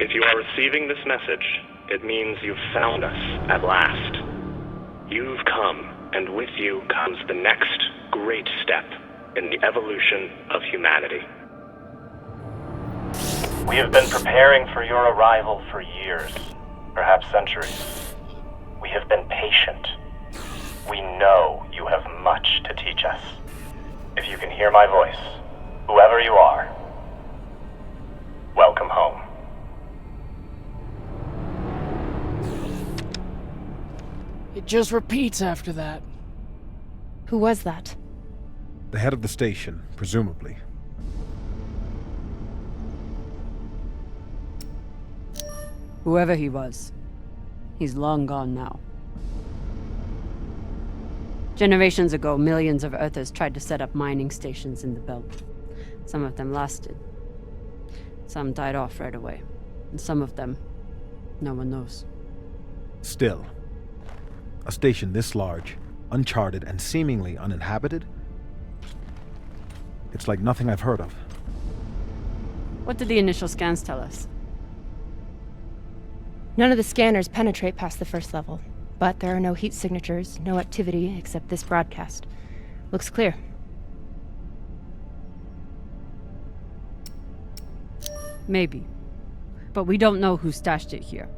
If you are receiving this message, it means you've found us at last. You've come, and with you comes the next great step in the evolution of humanity. We have been preparing for your arrival for years, perhaps centuries. We have been patient. We know you have much to teach us. If you can hear my voice, whoever you are, welcome home. It just repeats after that. Who was that? The head of the station, presumably. Whoever he was, he's long gone now. Generations ago, millions of Earthers tried to set up mining stations in the belt. Some of them lasted. Some died off right away. And some of them, no one knows. Still, a station this large, uncharted, and seemingly uninhabited? It's like nothing I've heard of. What did the initial scans tell us? None of the scanners penetrate past the first level, but there are no heat signatures, no activity except this broadcast. Looks clear. Maybe. But we don't know who stashed it here,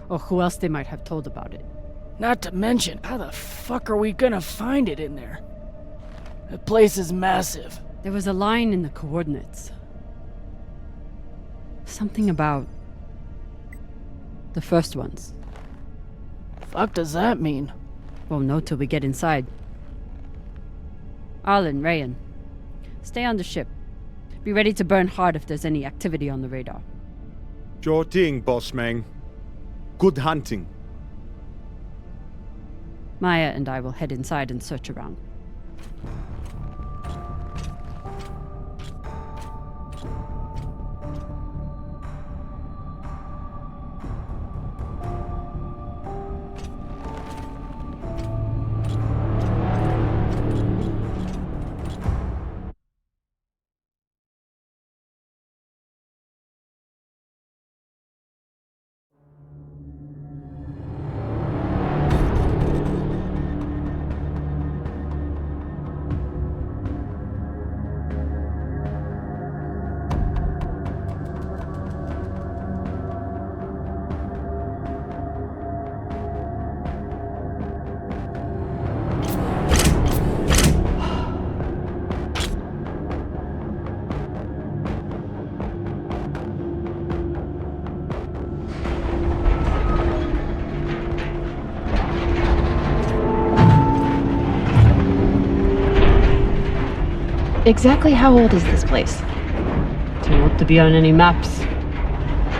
or who else they might have told about it. Not to mention, how the fuck are we gonna find it in there? The place is massive. There was a line in the coordinates. Something about the first ones. Fuck does that mean? Won't know till we get inside. Arlen, Rayan, stay on the ship. Be ready to burn hard if there's any activity on the radar. Sure thing, boss man. Good hunting. Maya and I will head inside and search around. Exactly how old is this place? Too old to be on any maps.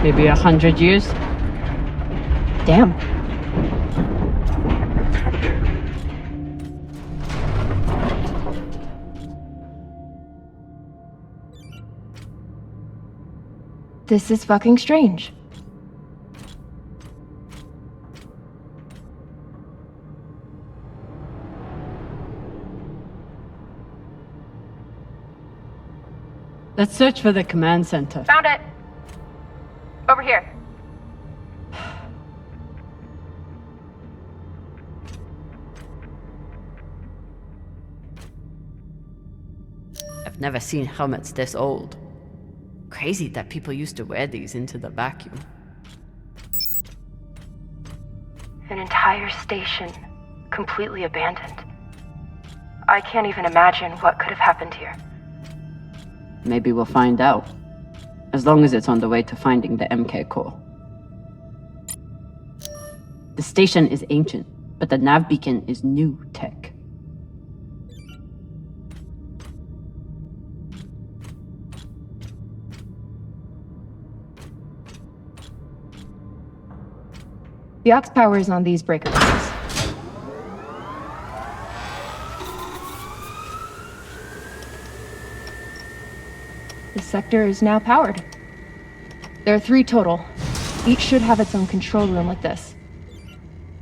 Maybe 100 years? Damn. This is fucking strange. Let's search for the command center. Found it. Over here. I've never seen helmets this old. Crazy that people used to wear these into the vacuum. An entire station, completely abandoned. I can't even imagine what could have happened here. Maybe we'll find out. As long as it's on the way to finding the MK core. The station is ancient, but the nav beacon is new tech. The aux power is on these breaker boxes. This sector is now powered. There are 3 total. Each should have its own control room like this.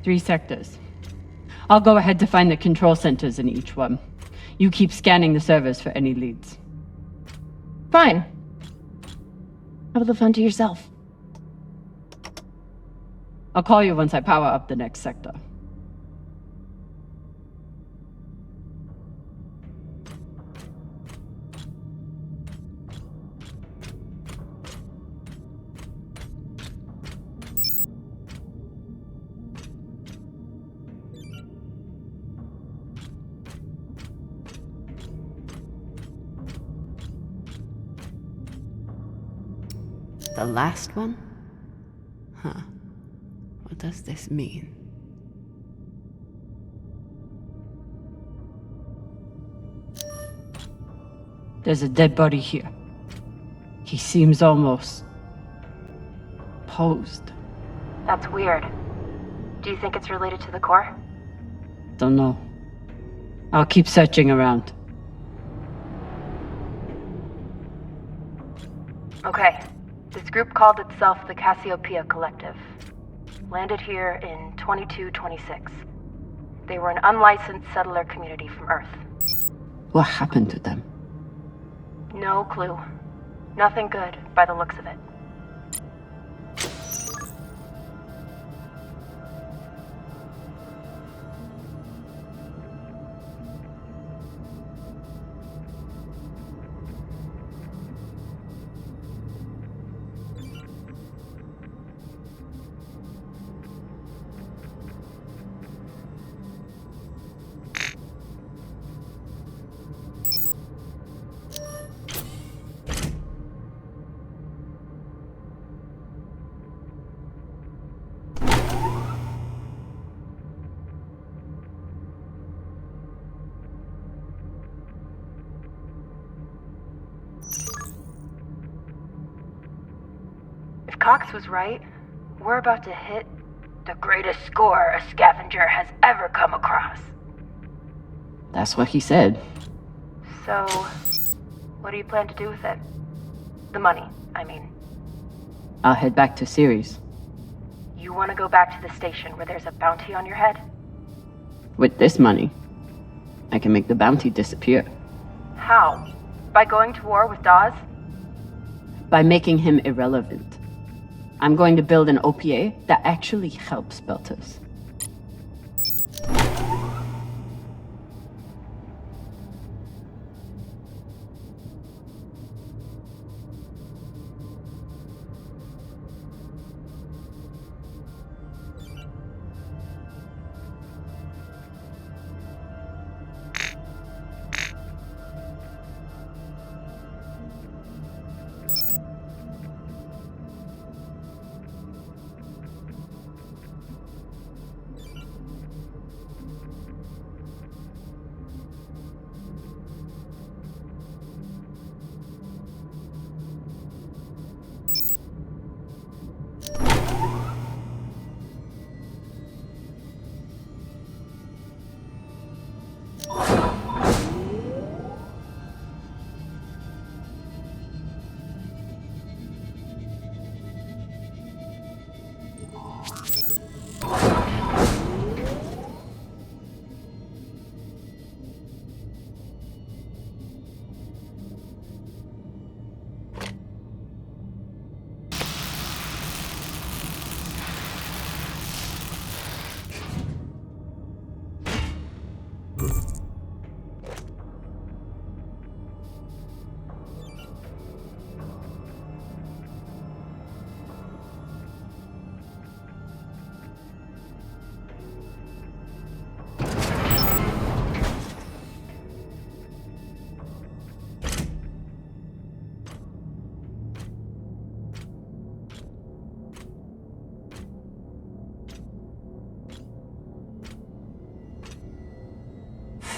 3 sectors. I'll go ahead to find the control centers in each one. You keep scanning the servers for any leads. Fine. Have the fun to yourself. I'll call you once I power up the next sector. The last one? Huh. What does this mean? There's a dead body here. He seems almost... posed. That's weird. Do you think it's related to the core? Don't know. I'll keep searching around. Okay. This group called itself the Cassiopeia Collective. Landed here in 2226. They were an unlicensed settler community from Earth. What happened to them? No clue. Nothing good, by the looks of it. If Cox was right, we're about to hit the greatest score a scavenger has ever come across. That's what he said. So, what do you plan to do with it? The money, I mean. I'll head back to Series. You want to go back to the station where there's a bounty on your head? With this money, I can make the bounty disappear. How? By going to war with Dawes? By making him irrelevant. I'm going to build an OPA that actually helps Belters.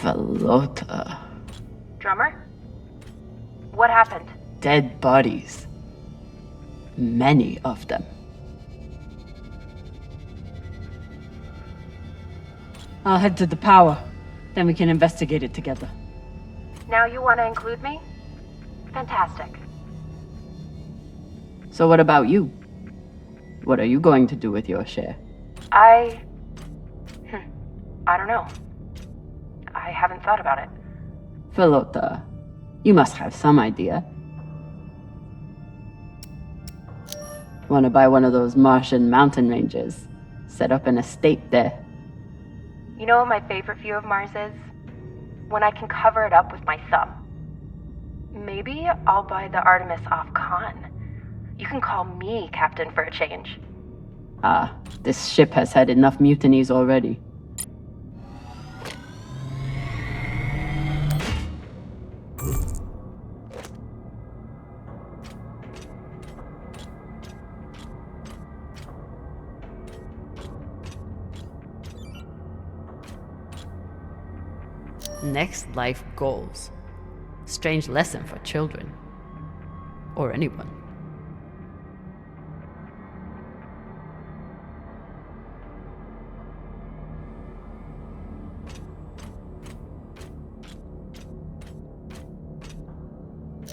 Falota. Drummer? What happened? Dead bodies. Many of them. I'll head to the power. Then we can investigate it together. Now you want to include me? Fantastic. So what about you? What are you going to do with your share? I don't know. I haven't thought about it. Falota, you must have some idea. Want to buy one of those Martian mountain ranges? Set up an estate there. You know what my favorite view of Mars is? When I can cover it up with my thumb. Maybe I'll buy the Artemis off Khan. You can call me captain for a change. Ah, this ship has had enough mutinies already. Next life goals. Strange lesson for children. Or anyone.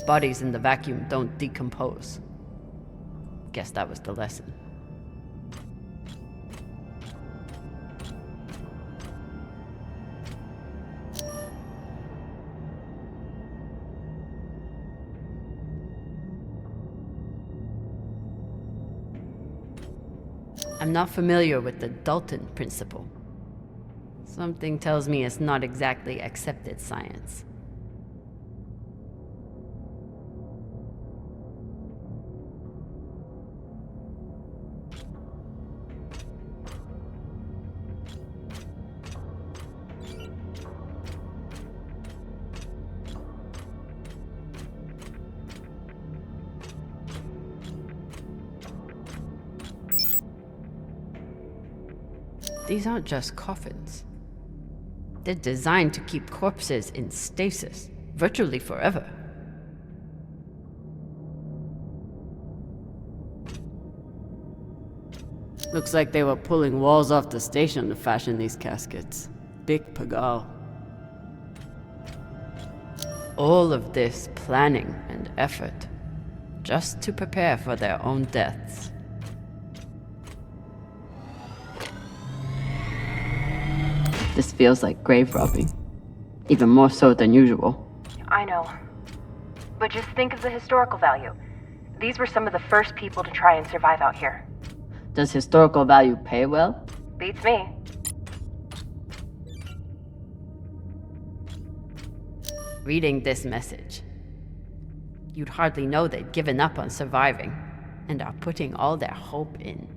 Bodies in the vacuum don't decompose. Guess that was the lesson. I'm not familiar with the Dalton principle. Something tells me it's not exactly accepted science. These aren't just coffins. They're designed to keep corpses in stasis, virtually forever. Looks like they were pulling walls off the station to fashion these caskets. Big pagal. All of this planning and effort, just to prepare for their own deaths. This feels like grave robbing. Even more so than usual. I know. But just think of the historical value. These were some of the first people to try and survive out here. Does historical value pay well? Beats me. Reading this message, you'd hardly know they'd given up on surviving and are putting all their hope in.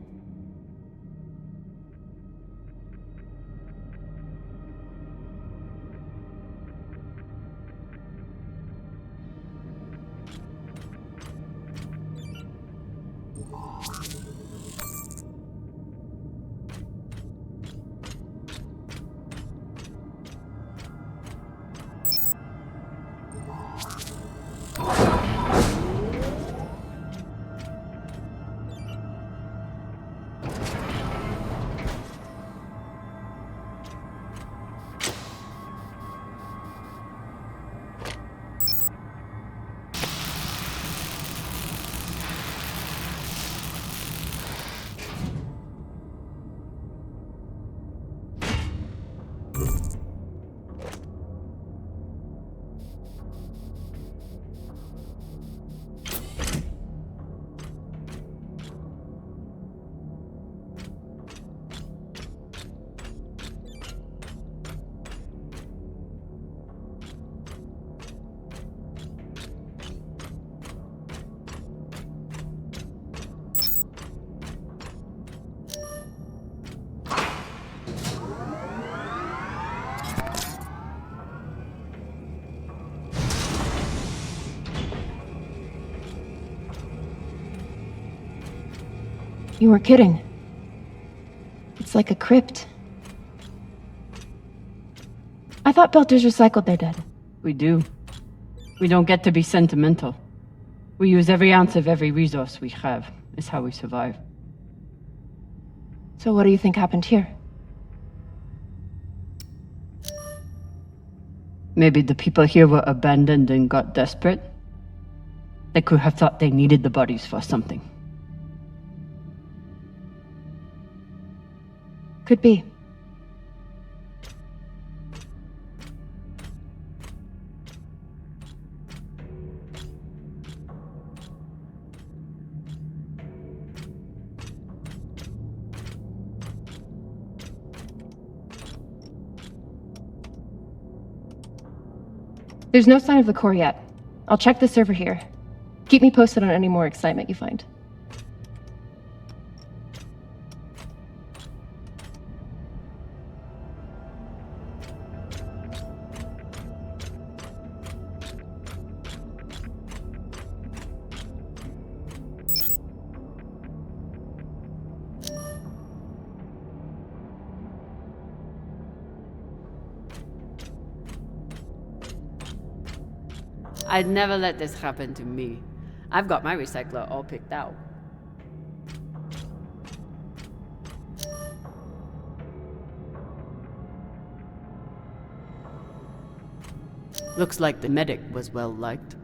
You were kidding. It's like a crypt. I thought Belters recycled their dead. We do. We don't get to be sentimental. We use every ounce of every resource we have. It's how we survive. So what do you think happened here? Maybe the people here were abandoned and got desperate. They could have thought they needed the bodies for something. Could be. There's no sign of the core yet. I'll check the server here. Keep me posted on any more excitement you find. I'd never let this happen to me. I've got my recycler all picked out. Looks like the medic was well liked.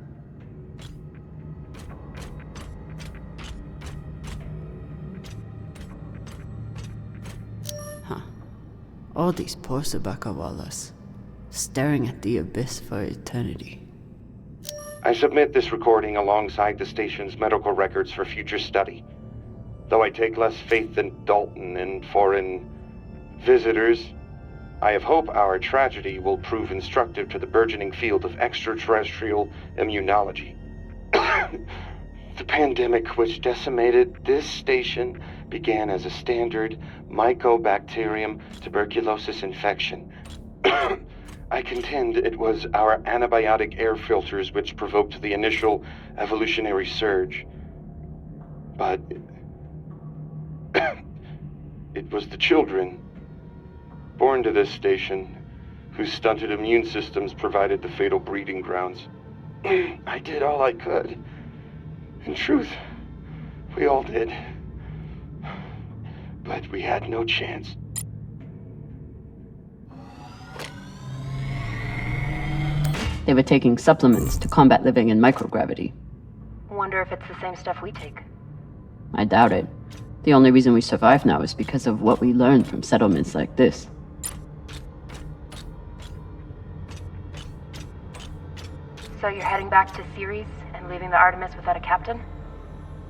Huh. All these poor Sabakawalas, staring at the abyss for eternity. I submit this recording alongside the station's medical records for future study. Though I take less faith than Dalton in foreign visitors, I have hope our tragedy will prove instructive to the burgeoning field of extraterrestrial immunology. The pandemic which decimated this station began as a standard Mycobacterium tuberculosis infection. I contend it was our antibiotic air filters which provoked the initial evolutionary surge. But it was the children born to this station whose stunted immune systems provided the fatal breeding grounds. I did all I could. In truth, we all did. But we had no chance. They were taking supplements to combat living in microgravity. Wonder if it's the same stuff we take. I doubt it. The only reason we survive now is because of what we learned from settlements like this. So you're heading back to Ceres and leaving the Artemis without a captain?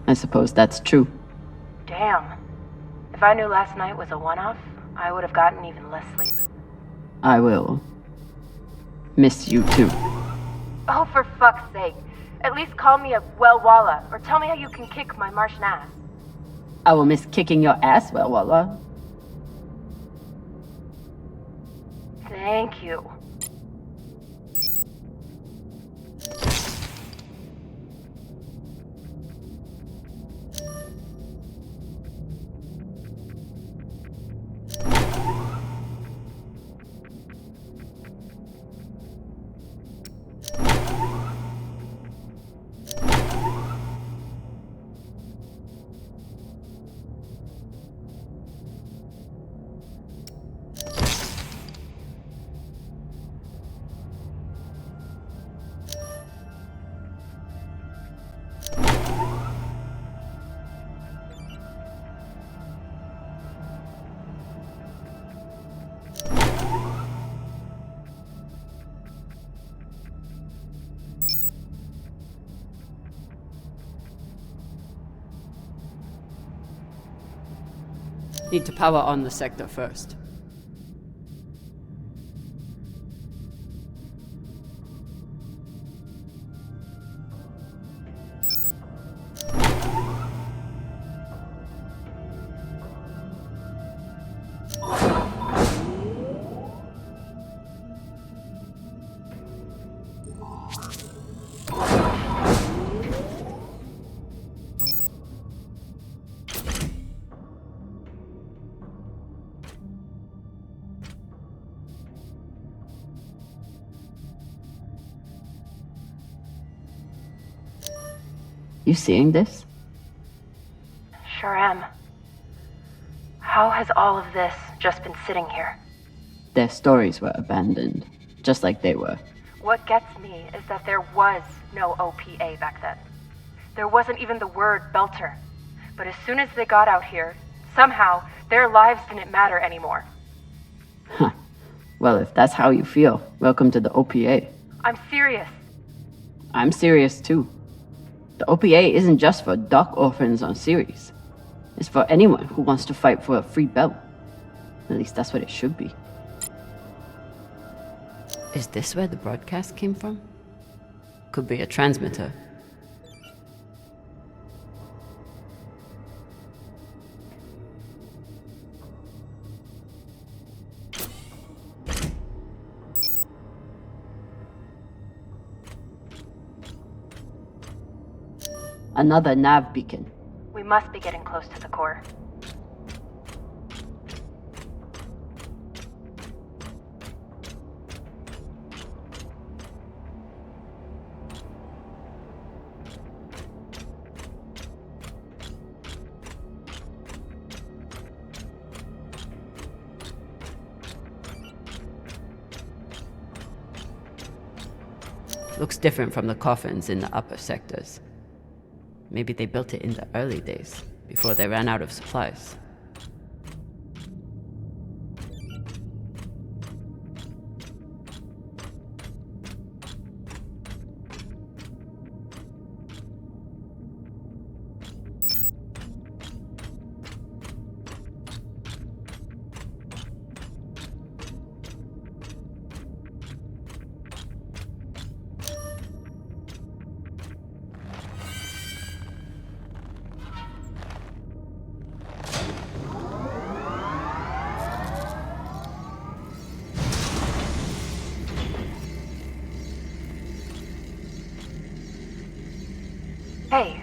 I suppose that's true. Damn. If I knew last night was a one-off, I would have gotten even less sleep. I will miss you too. Oh, for fuck's sake. At least call me a well-walla, or tell me how you can kick my Martian ass. I will miss kicking your ass, well, Walla. Thank you. Need to power on the sector first. You seeing this? Sure am. How has all of this just been sitting here? Their stories were abandoned, just like they were. What gets me is that there was no OPA back then. There wasn't even the word Belter. But as soon as they got out here, somehow their lives didn't matter anymore. Huh. Well, if that's how you feel, welcome to the OPA. I'm serious. I'm serious too. The OPA isn't just for dock orphans on Ceres. It's for anyone who wants to fight for a free belt. At least that's what it should be. Is this where the broadcast came from? Could be a transmitter. Another nav beacon. We must be getting close to the core. Looks different from the coffins in the upper sectors. Maybe they built it in the early days, before they ran out of supplies. Hey,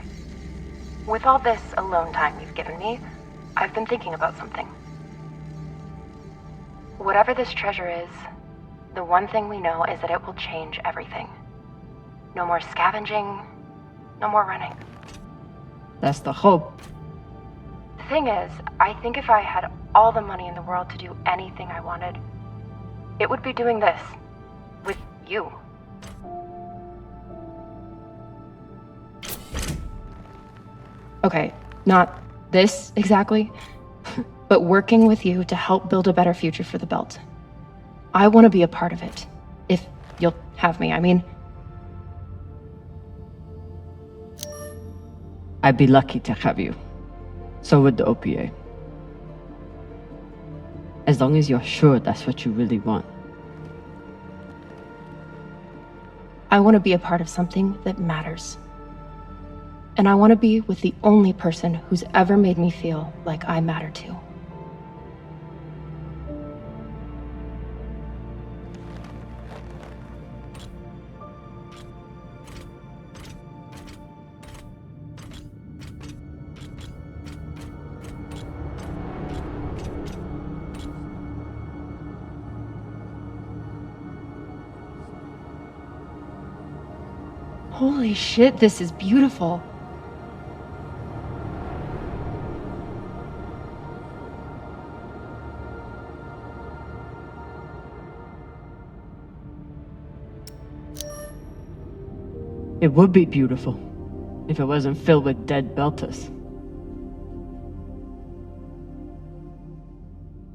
with all this alone time you've given me, I've been thinking about something. Whatever this treasure is, the one thing we know is that it will change everything. No more scavenging, no more running. That's the hope. The thing is, I think if I had all the money in the world to do anything I wanted, it would be doing this. With you. Okay, not this exactly, but working with you to help build a better future for the Belt. I want to be a part of it. If you'll have me, I mean. I'd be lucky to have you. So would the OPA. As long as you're sure that's what you really want. I want to be a part of something that matters. And I want to be with the only person who's ever made me feel like I matter too. Holy shit, this is beautiful. It would be beautiful if it wasn't filled with dead Belters.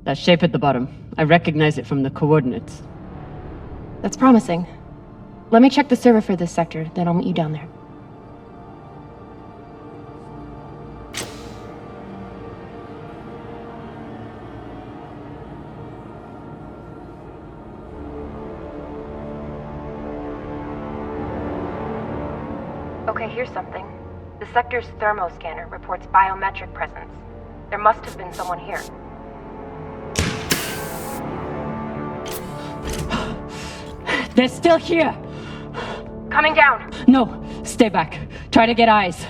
That shape at the bottom, I recognize it from the coordinates. That's promising. Let me check the server for this sector, then I'll meet you down there. Okay, here's something. The sector's thermoscanner reports biometric presence. There must have been someone here. They're still here! Coming down! No, stay back. Try to get eyes.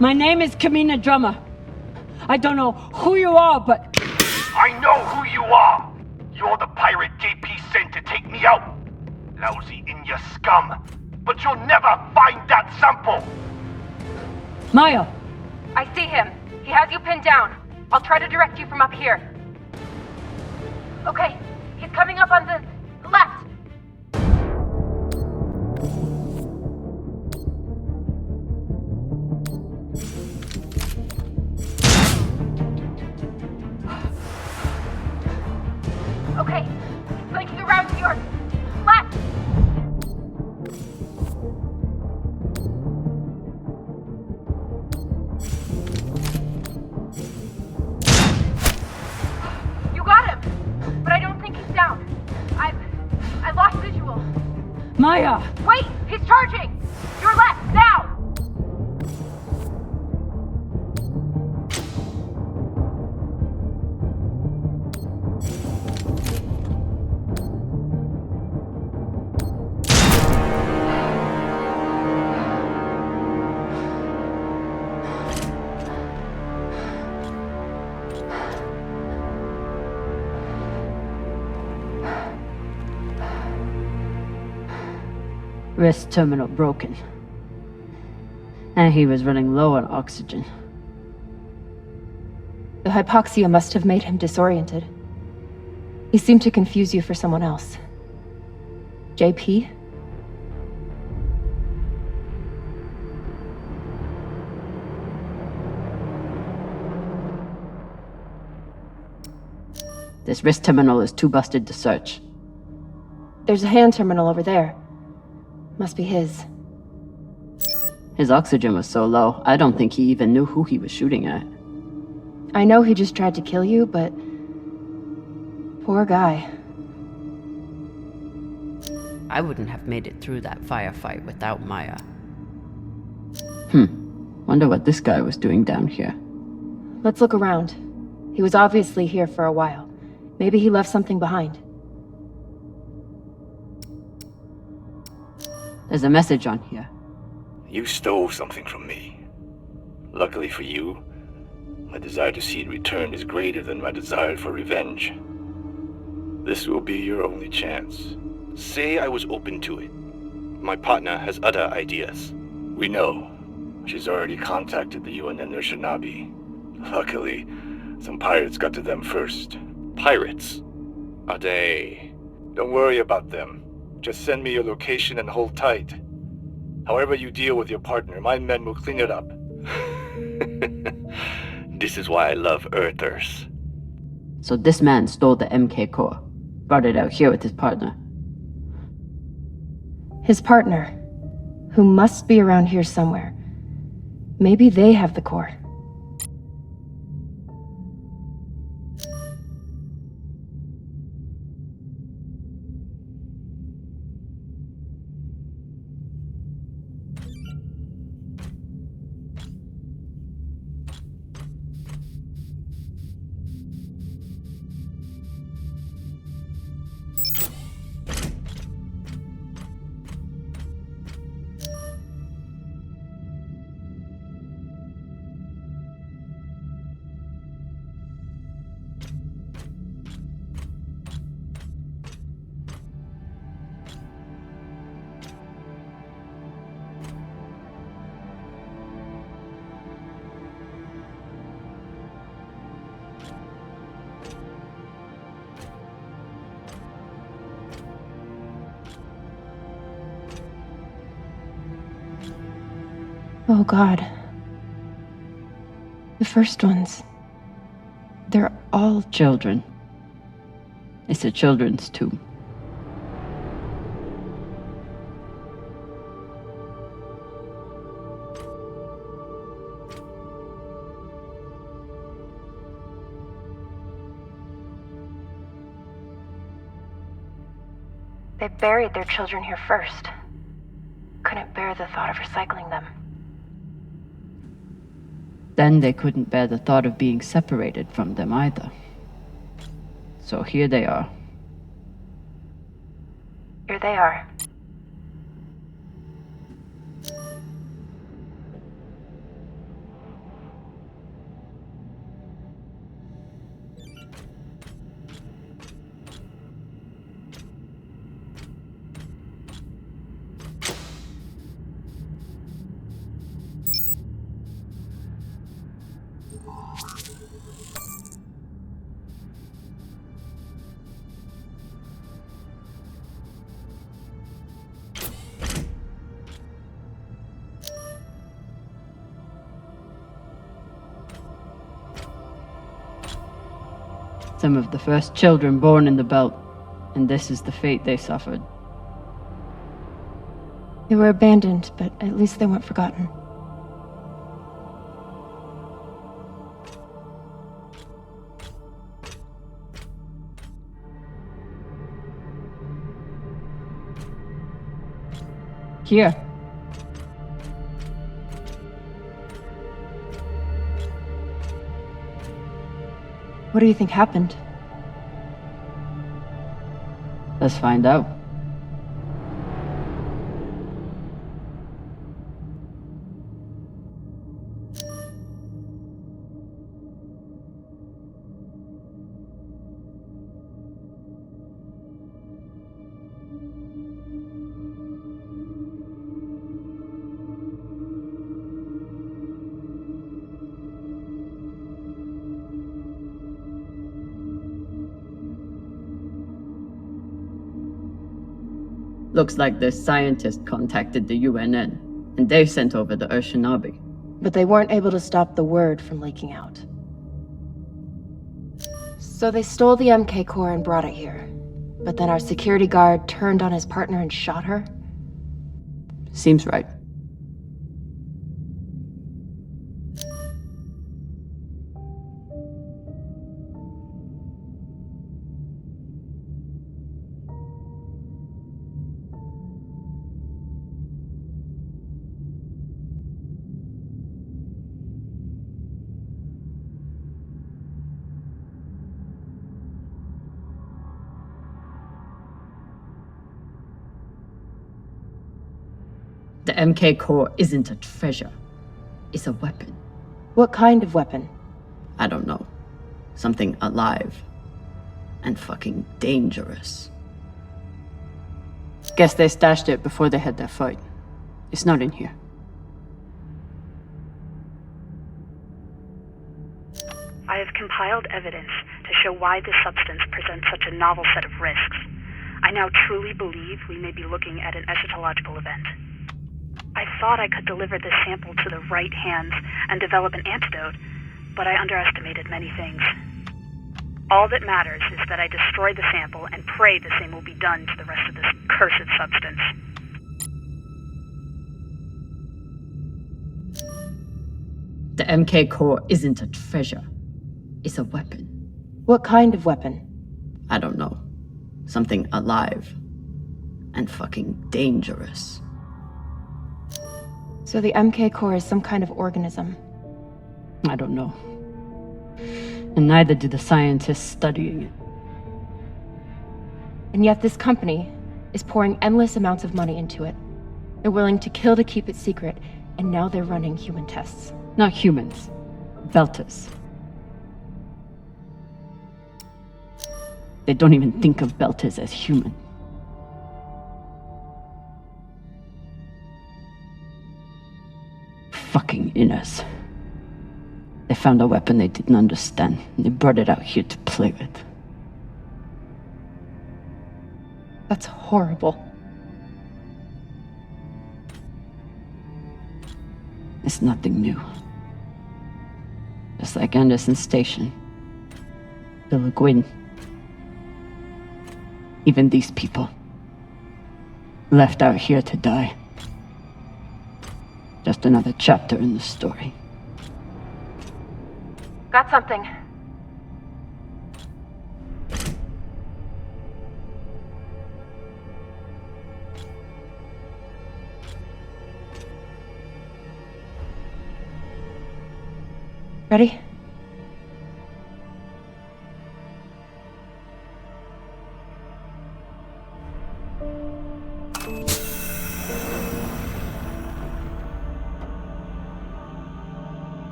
My name is Kamina Drummer. I don't know who you are, but... I know who you are! You're the pirate JP sent to take me out! Lousy in your scum! But you'll never find that sample! Maya! I see him. He has you pinned down. I'll try to direct you from up here. Okay, he's coming up on the left. Okay, he's flanking around to your left. Maya! Wait! He's charging! Your left, now! Wrist terminal broken. And he was running low on oxygen. The hypoxia must have made him disoriented. He seemed to confuse you for someone else. JP? This wrist terminal is too busted to search. There's a hand terminal over there. Must be his. His oxygen was so low, I don't think he even knew who he was shooting at. I know he just tried to kill you, but... poor guy. I wouldn't have made it through that firefight without Maya. Wonder what this guy was doing down here. Let's look around. He was obviously here for a while. Maybe he left something behind. There's a message on here. You stole something from me. Luckily for you, my desire to see it returned is greater than my desire for revenge. This will be your only chance. Say I was open to it. My partner has other ideas. We know. She's already contacted the UN and their Shinabi. Luckily, some pirates got to them first. Pirates? Are they? Don't worry about them. Just send me your location and hold tight. However you deal with your partner, my men will clean it up. This is why I love Earthers. So this man stole the MK core, brought it out here with his partner. His partner, who must be around here somewhere. Maybe they have the core. Oh God. The first ones. They're all Children. It's a children's tomb. They buried their children here first. Couldn't bear the thought of recycling them. Then they couldn't bear the thought of being separated from them either. So here they are. Here they are. Some of the first children born in the belt, and this is the fate they suffered. They were abandoned, but at least they weren't forgotten. Here. What do you think happened? Let's find out. Looks like the scientist contacted the UNN, and they sent over the Urshinabi. But they weren't able to stop the word from leaking out. So they stole the MK core and brought it here. But then our security guard turned on his partner and shot her? Seems right. The MK core isn't a treasure. It's a weapon. What kind of weapon? I don't know. Something alive. And fucking dangerous. Guess they stashed it before they had their fight. It's not in here. I have compiled evidence to show why this substance presents such a novel set of risks. I now truly believe we may be looking at an eschatological event. I thought I could deliver this sample to the right hands and develop an antidote, but I underestimated many things. All that matters is that I destroy the sample and pray the same will be done to the rest of this cursed substance. The MK core isn't a treasure. It's a weapon. What kind of weapon? I don't know. Something alive. And fucking dangerous. So the MK core is some kind of organism. I don't know. And neither do the scientists studying it. And yet this company is pouring endless amounts of money into it. They're willing to kill to keep it secret, and now they're running human tests. Not humans. Belters. They don't even think of Belters as human. Fucking inners. They found a weapon they didn't understand, and they brought it out here to play with. That's horrible. It's nothing new. Just like Anderson Station. The Laguin. Even these people. Left out here to die. Just another chapter in the story. Got something. Ready?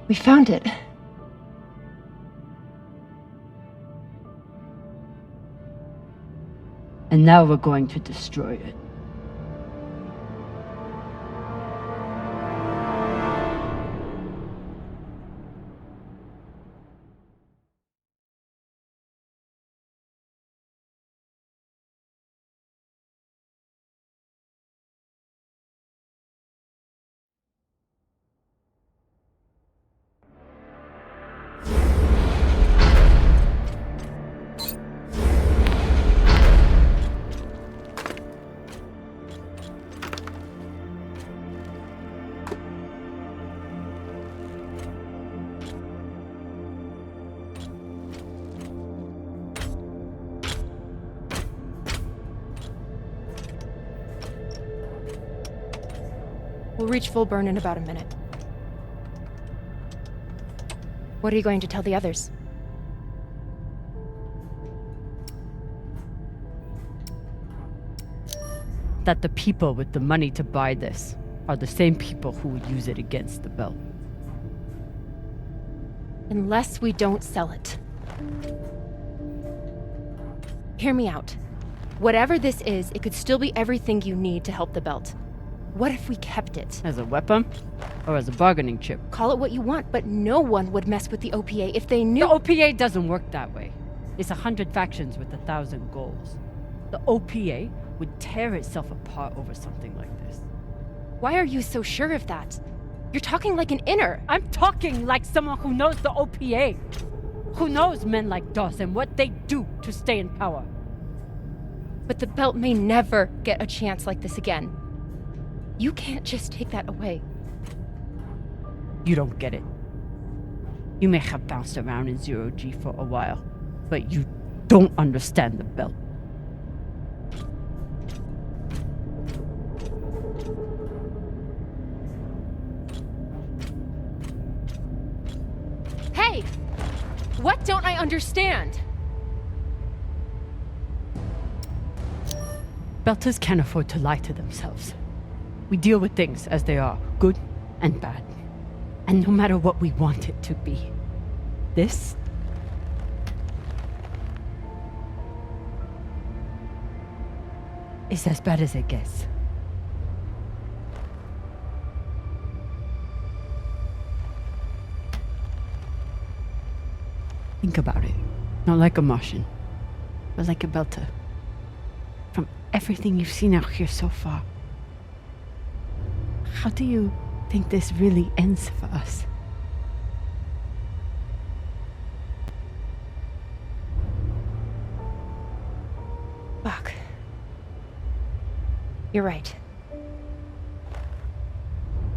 We found it. And now we're going to destroy it. We'll reach full burn in about a minute. What are you going to tell the others? That the people with the money to buy this are the same people who would use it against the belt. Unless we don't sell it. Hear me out. Whatever this is, it could still be everything you need to help the belt. What if we kept it? As a weapon? Or as a bargaining chip? Call it what you want, but no one would mess with the OPA if they knew— The OPA doesn't work that way. It's 100 factions with 1,000 goals. The OPA would tear itself apart over something like this. Why are you so sure of that? You're talking like an inner. I'm talking like someone who knows the OPA. Who knows men like Doss and what they do to stay in power. But the belt may never get a chance like this again. You can't just take that away. You don't get it. You may have bounced around in zero G for a while, but you don't understand the belt. Hey! What don't I understand? Belters can't afford to lie to themselves. We deal with things as they are, good and bad. And no matter what we want it to be, this is as bad as it gets. Think about it. Not like a Martian, but like a Belter. From everything you've seen out here so far, how do you think this really ends for us? Fuck. You're right.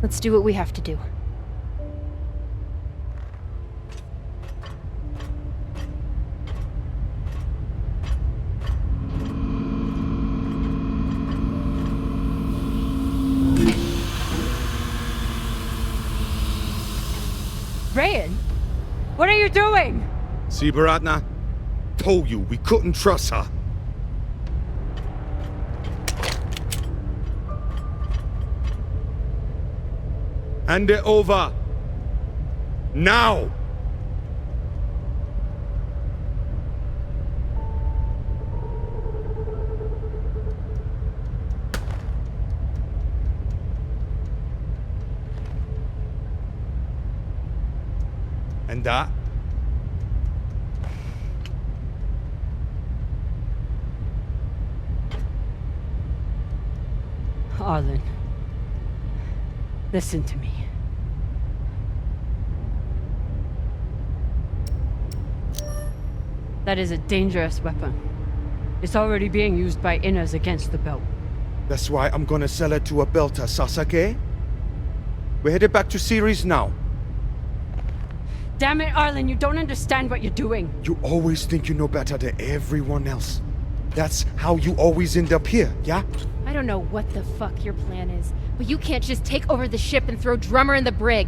Let's do what we have to do. Rayan, what are you doing? See, Baratna? Told you we couldn't trust her. Hand it over. Now! And that? Arlen, listen to me. That is a dangerous weapon. It's already being used by inners against the belt. That's why I'm gonna sell it to a Belter, Sasake. We're headed back to Series now. Damn it, Arlen, you don't understand what you're doing. You always think you know better than everyone else. That's how you always end up here, yeah? I don't know what the fuck your plan is, but you can't just take over the ship and throw Drummer in the brig.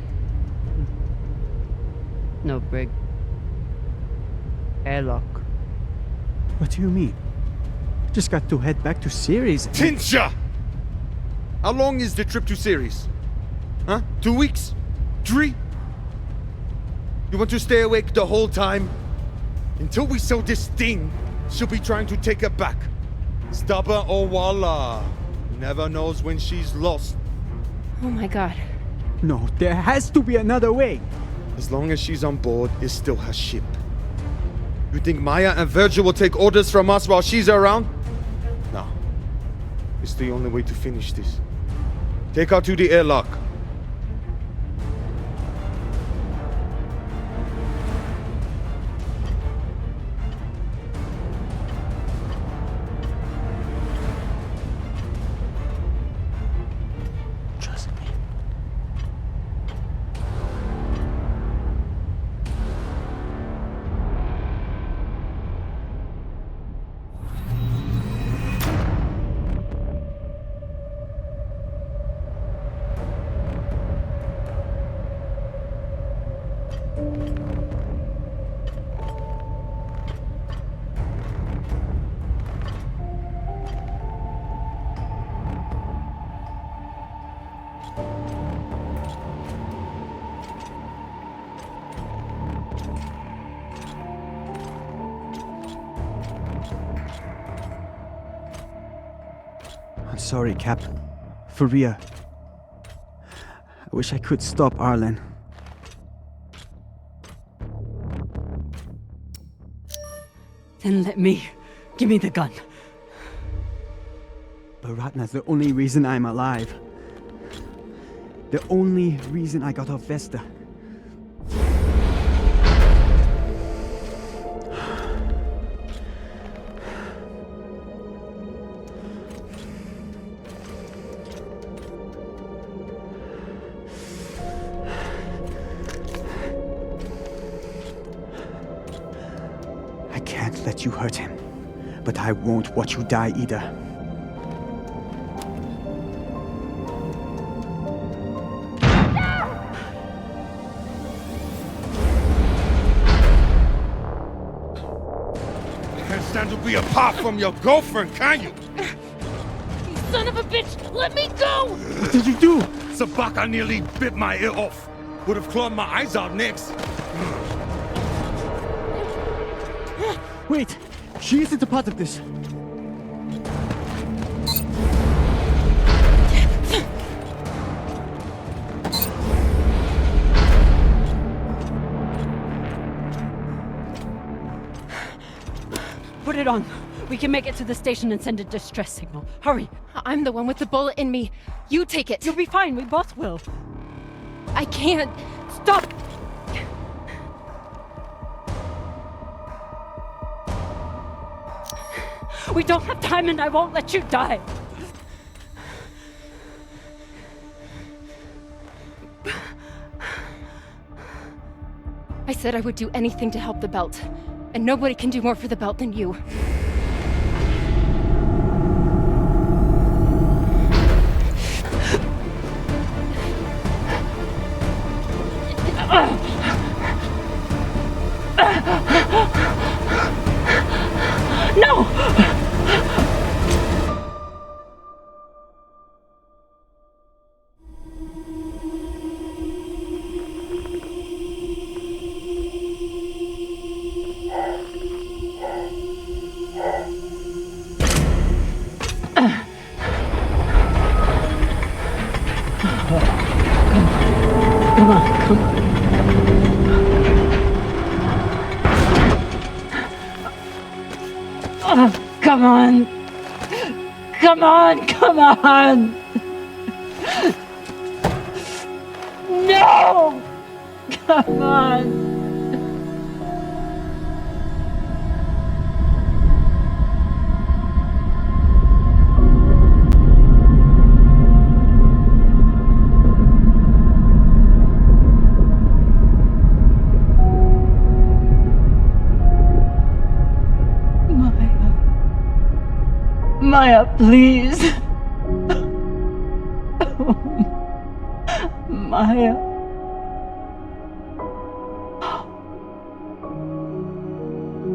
No brig. Airlock. What do you mean? Just got to head back to Series. Tinsha! How long is the trip to Series? Huh? 2 weeks? 3? You want to stay awake the whole time? Until we sell this thing, she'll be trying to take it back. Stubborn or voila. Never knows when she's lost. Oh my god. No, there has to be another way. As long as she's on board, it's still her ship. You think Maya and Virgil will take orders from us while she's around? No. It's the only way to finish this. Take her to the airlock. Trust me. sorry, Captain. For real. I wish I could stop Arlen. Then let me. Give me the gun. But Ratna's the only reason I'm alive. The only reason I got off Vesta. I can't let you hurt him, but I won't watch you die either. Stand to be apart from your girlfriend, can you? You son of a bitch! Let me go! What did you do? Sabaka nearly bit my ear off. Would have clawed my eyes out next. Wait! She isn't a part of this. Put it on. We can make it to the station and send a distress signal. Hurry. I'm the one with the bullet in me. You take it. You'll be fine. We both will. I can't. Stop! We don't have time and I won't let you die. I said I would do anything to help the belt. And nobody can do more for the belt than you. No! Come on! Come on! Come on! No! Come on! Maya, please. Maya.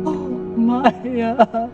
Oh, Maya.